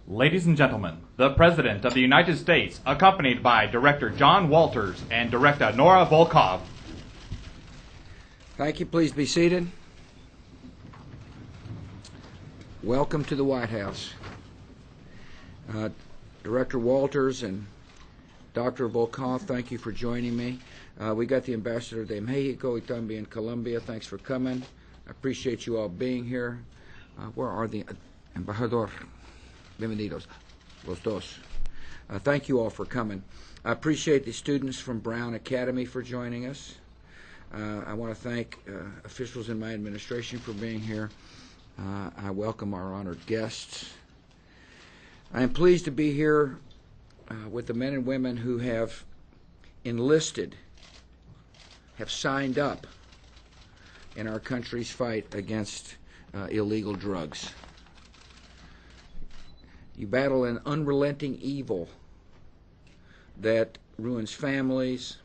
Ladies and gentlemen, the President of the United States, accompanied by Director John Walters and Director Nora Volkov. Thank you. Please be seated. Welcome to the White House. Director Walters and Dr. Volkov, thank you for joining me. We got the Ambassador de Mexico, Italia, and Colombia. Thanks for coming. I appreciate you all being here. Where are the Embajador? Bienvenidos, los dos. Thank you all for coming. I appreciate the students from Brown Academy for joining us. I want to thank officials in my administration for being here. I welcome our honored guests. I am pleased to be here with the men and women who have enlisted, have signed up in our country's fight against illegal drugs. You battle an unrelenting evil that ruins families,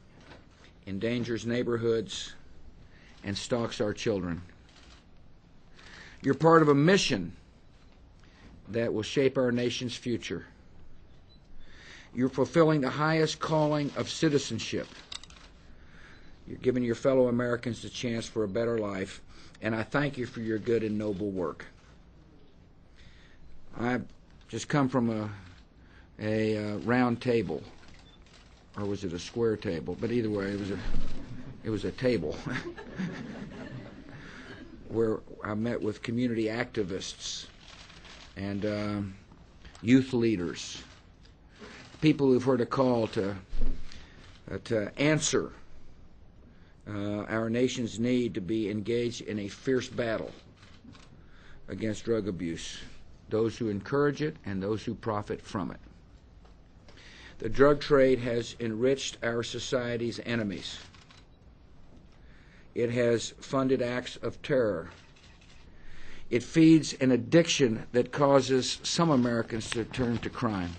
endangers neighborhoods, and stalks our children. You're part of a mission that will shape our nation's future. You're fulfilling the highest calling of citizenship. You're giving your fellow Americans the chance for a better life, and I thank you for your good and noble work. I've just come from a round table, or was it a square table? But either way, it was a table where I met with community activists and youth leaders, people who've heard a call to answer our nation's need to be engaged in a fierce battle against drug abuse, those who encourage it and those who profit from it. The drug trade has enriched our society's enemies. It has funded acts of terror. It feeds an addiction that causes some Americans to turn to crime.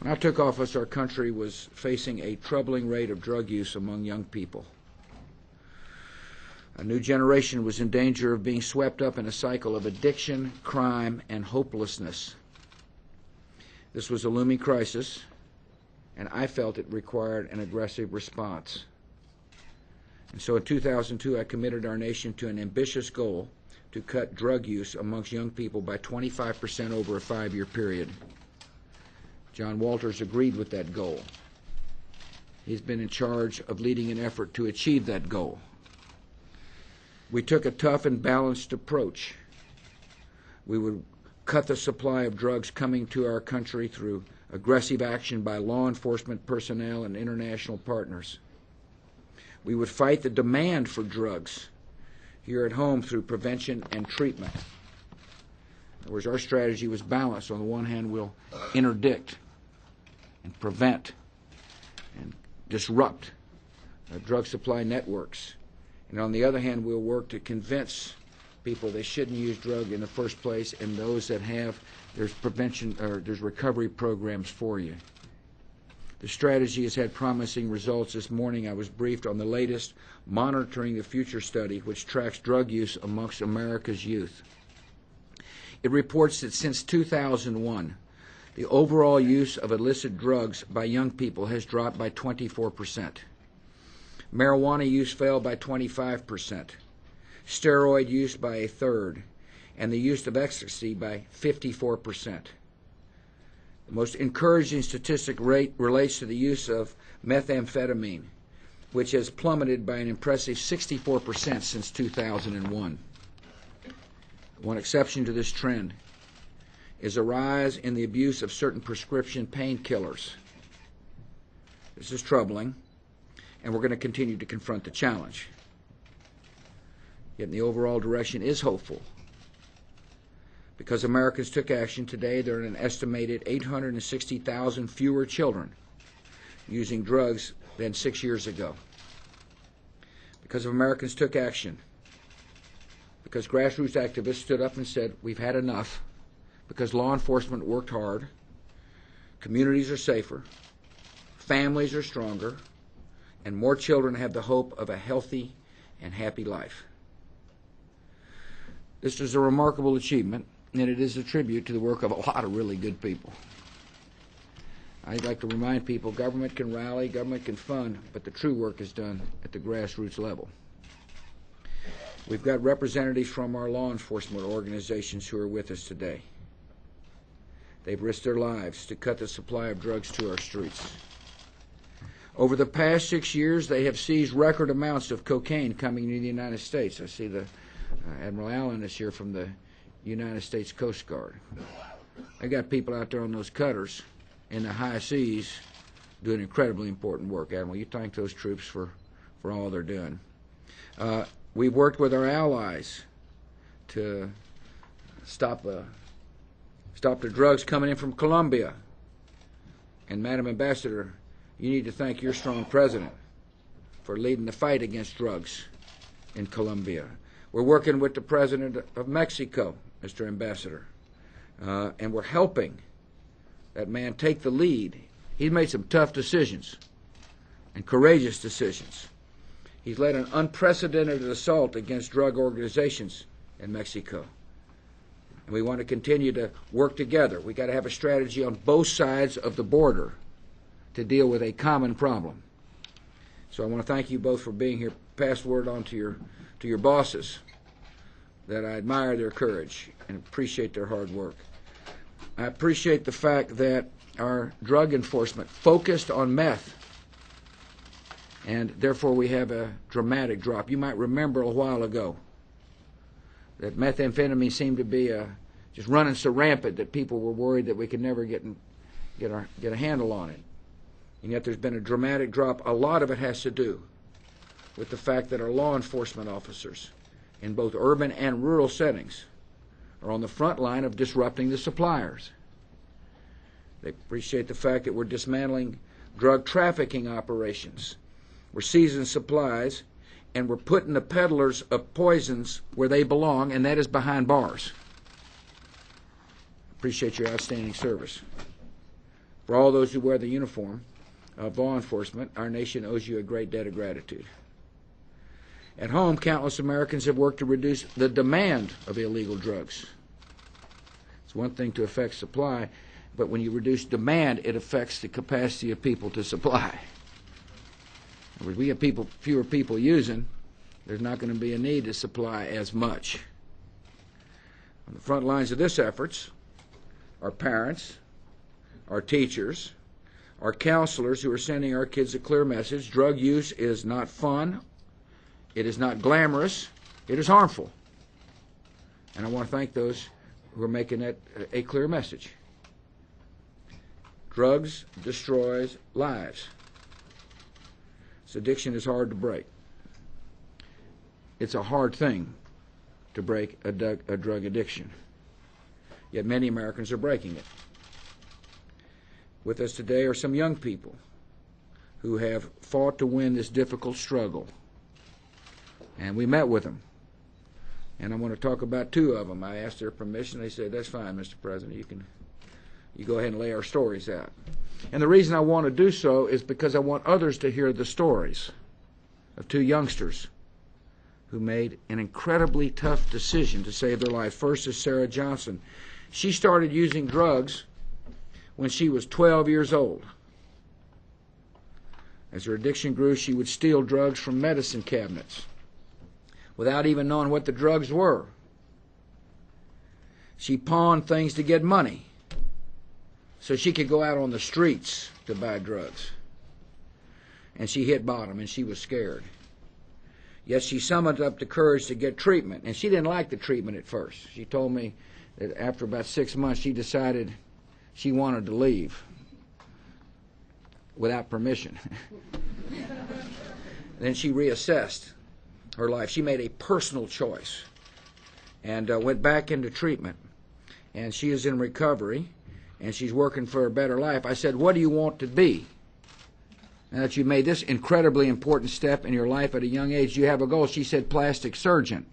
When I took office, our country was facing a troubling rate of drug use among young people. A new generation was in danger of being swept up in a cycle of addiction, crime, and hopelessness. This was a looming crisis, and I felt it required an aggressive response. And so in 2002, I committed our nation to an ambitious goal to cut drug use amongst young people by 25% over a 5-year period. John Walters agreed with that goal. He's been in charge of leading an effort to achieve that goal. We took a tough and balanced approach. We would cut the supply of drugs coming to our country through aggressive action by law enforcement personnel and international partners. We would fight the demand for drugs here at home through prevention and treatment. In other words, our strategy was balanced. On the one hand, we'll interdict and prevent and disrupt drug supply networks. And on the other hand, we'll work to convince people they shouldn't use drug in the first place, and those that have, there's prevention or there's recovery programs for you. The strategy has had promising results. This morning I was briefed on the latest Monitoring the Future study, which tracks drug use amongst America's youth. It reports that since 2001, the overall use of illicit drugs by young people has dropped by 24%. Marijuana use fell by 25%, steroid use by a third, and the use of ecstasy by 54%. The most encouraging statistic relates to the use of methamphetamine, which has plummeted by an impressive 64% since 2001. One exception to this trend is a rise in the abuse of certain prescription painkillers. This is troubling, and we're going to continue to confront the challenge. Yet the overall direction is hopeful. Because Americans took action today, there are an estimated 860,000 fewer children using drugs than 6 years ago. Because Americans took action, because grassroots activists stood up and said, we've had enough, because law enforcement worked hard, communities are safer, families are stronger, and more children have the hope of a healthy and happy life. This is a remarkable achievement, and it is a tribute to the work of a lot of really good people. I'd like to remind people government can rally, government can fund, but the true work is done at the grassroots level. We've got representatives from our law enforcement organizations who are with us today. They've risked their lives to cut the supply of drugs to our streets. Over the past 6 years, they have seized record amounts of cocaine coming into the United States. I see the Admiral Allen is here from the United States Coast Guard. They got people out there on those cutters in the high seas doing incredibly important work. Admiral, you thank those troops for all they're doing. We've worked with our allies to stop the drugs coming in from Colombia. And Madam Ambassador, you need to thank your strong president for leading the fight against drugs in Colombia. We're working with the president of Mexico, Mr. Ambassador, and we're helping that man take the lead. He's made some tough decisions and courageous decisions. He's led an unprecedented assault against drug organizations in Mexico. And we want to continue to work together. We've got to have a strategy on both sides of the border to deal with a common problem. So I want to thank you both for being here. Pass word on to your bosses that I admire their courage and appreciate their hard work. I appreciate the fact that our drug enforcement focused on meth, and therefore we have a dramatic drop. You might remember a while ago that methamphetamine seemed to be just running so rampant that people were worried that we could never get a handle on it. And yet there's been a dramatic drop. A lot of it has to do with the fact that our law enforcement officers in both urban and rural settings are on the front line of disrupting the suppliers. They appreciate the fact that we're dismantling drug trafficking operations. We're seizing supplies, and we're putting the peddlers of poisons where they belong, and that is behind bars. Appreciate your outstanding service. For all those who wear the uniform of law enforcement, our nation owes you a great debt of gratitude. At home, countless Americans have worked to reduce the demand of illegal drugs. It's one thing to affect supply, but when you reduce demand, it affects the capacity of people to supply. If we have fewer people using, there's not going to be a need to supply as much. On the front lines of this efforts are parents, our teachers, our counselors who are sending our kids a clear message. Drug use is not fun. It is not glamorous. It is harmful. And I want to thank those who are making that a clear message. Drugs destroys lives. This addiction is hard to break. It's a hard thing to break a drug addiction. Yet many Americans are breaking it. With us today are some young people who have fought to win this difficult struggle. And we met with them. And I want to talk about two of them. I asked their permission. They said, "That's fine, Mr. President. You go ahead and lay our stories out." And the reason I want to do so is because I want others to hear the stories of two youngsters who made an incredibly tough decision to save their life. First is Sarah Johnson. She started using drugs when she was 12 years old. As her addiction grew, she would steal drugs from medicine cabinets without even knowing what the drugs were. She pawned things to get money so she could go out on the streets to buy drugs. And she hit bottom, and she was scared. Yet she summoned up the courage to get treatment, and she didn't like the treatment at first. She told me that after about 6 months, she decided she wanted to leave without permission. Then she reassessed her life. She made a personal choice and went back into treatment. And she is in recovery, and she's working for a better life. I said, "What do you want to be? Now that you made this incredibly important step in your life at a young age, do you have a goal?" She said, "Plastic surgeon."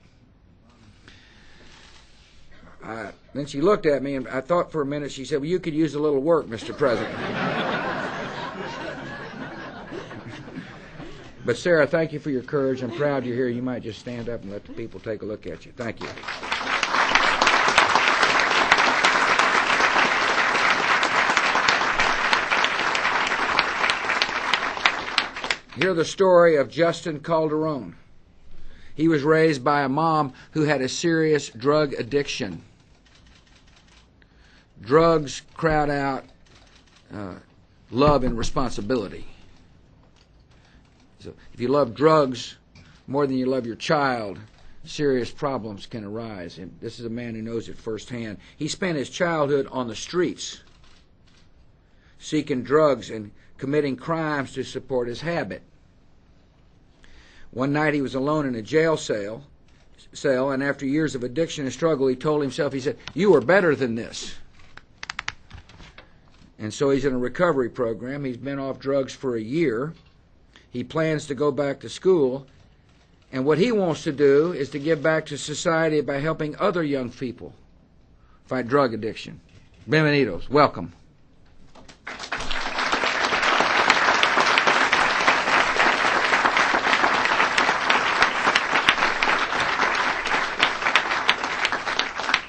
Then she looked at me, and I thought for a minute. She said, "Well, you could use a little work, Mr. President." But Sarah, thank you for your courage. I'm proud you're here. You might just stand up and let the people take a look at you. Thank you. hear the story of Justin Calderon. He was raised by a mom who had a serious drug addiction. Drugs crowd out love and responsibility. So if you love drugs more than you love your child, serious problems can arise. And this is a man who knows it firsthand. He spent his childhood on the streets, seeking drugs and committing crimes to support his habit. One night he was alone in a jail cell, and after years of addiction and struggle, he told himself, he said, "You are better than this." And so he's in a recovery program. He's been off drugs for a year. He plans to go back to school. And what he wants to do is to give back to society by helping other young people fight drug addiction. Bienvenidos. Welcome.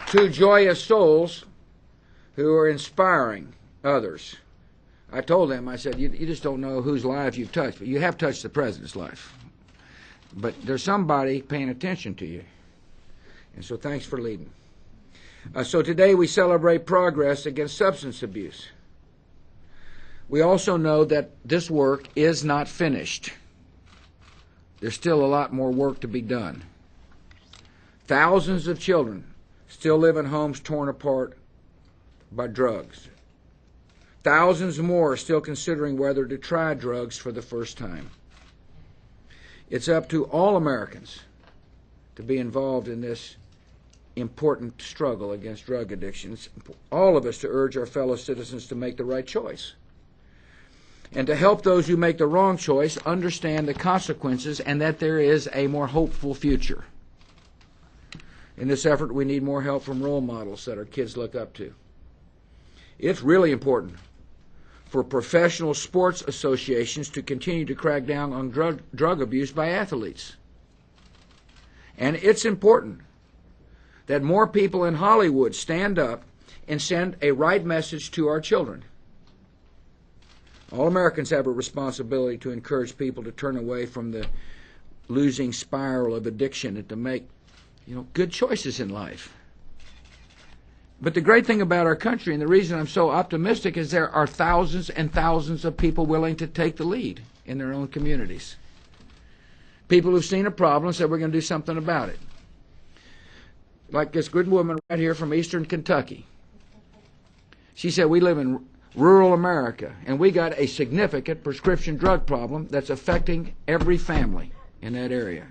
Two joyous souls who are inspiring others. I told them, I said, you just don't know whose life you've touched, but you have touched the president's life. But there's somebody paying attention to you. And so thanks for leading. So today we celebrate progress against substance abuse. We also know that this work is not finished. There's still a lot more work to be done. Thousands of children still live in homes torn apart by drugs. Thousands more are still considering whether to try drugs for the first time. It's up to all Americans to be involved in this important struggle against drug addictions. All of us to urge our fellow citizens to make the right choice. And to help those who make the wrong choice understand the consequences and that there is a more hopeful future. In this effort, we need more help from role models that our kids look up to. It's really important for professional sports associations to continue to crack down on drug abuse by athletes. And it's important that more people in Hollywood stand up and send a right message to our children. All Americans have a responsibility to encourage people to turn away from the losing spiral of addiction and to make good choices in life. But the great thing about our country, and the reason I'm so optimistic, is there are thousands and thousands of people willing to take the lead in their own communities. People who've seen a problem and said, we're going to do something about it. Like this good woman right here from eastern Kentucky. She said, we live in rural America, and we got a significant prescription drug problem that's affecting every family in that area.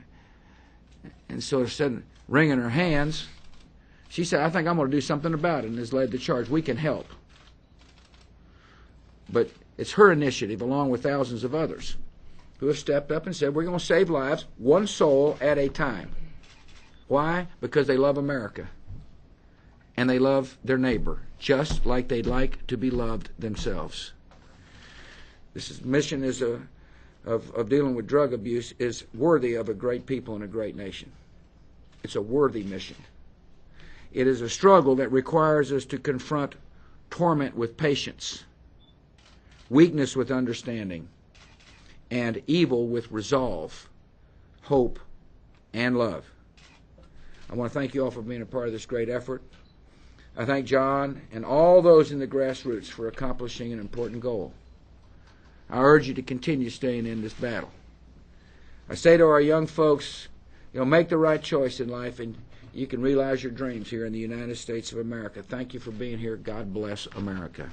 And so instead of wringing her hands, she said, I think I'm going to do something about it, and has led the charge. We can help. But it's her initiative, along with thousands of others, who have stepped up and said, we're going to save lives one soul at a time. Why? Because they love America. And they love their neighbor, just like they'd like to be loved themselves. This mission of dealing with drug abuse is worthy of a great people and a great nation. It's a worthy mission. It is a struggle that requires us to confront torment with patience, weakness with understanding, and evil with resolve, hope, and love. I want to thank you all for being a part of this great effort. I thank John and all those in the grassroots for accomplishing an important goal. I urge you to continue staying in this battle. I say to our young folks, make the right choice in life, and you can realize your dreams here in the United States of America. Thank you for being here. God bless America.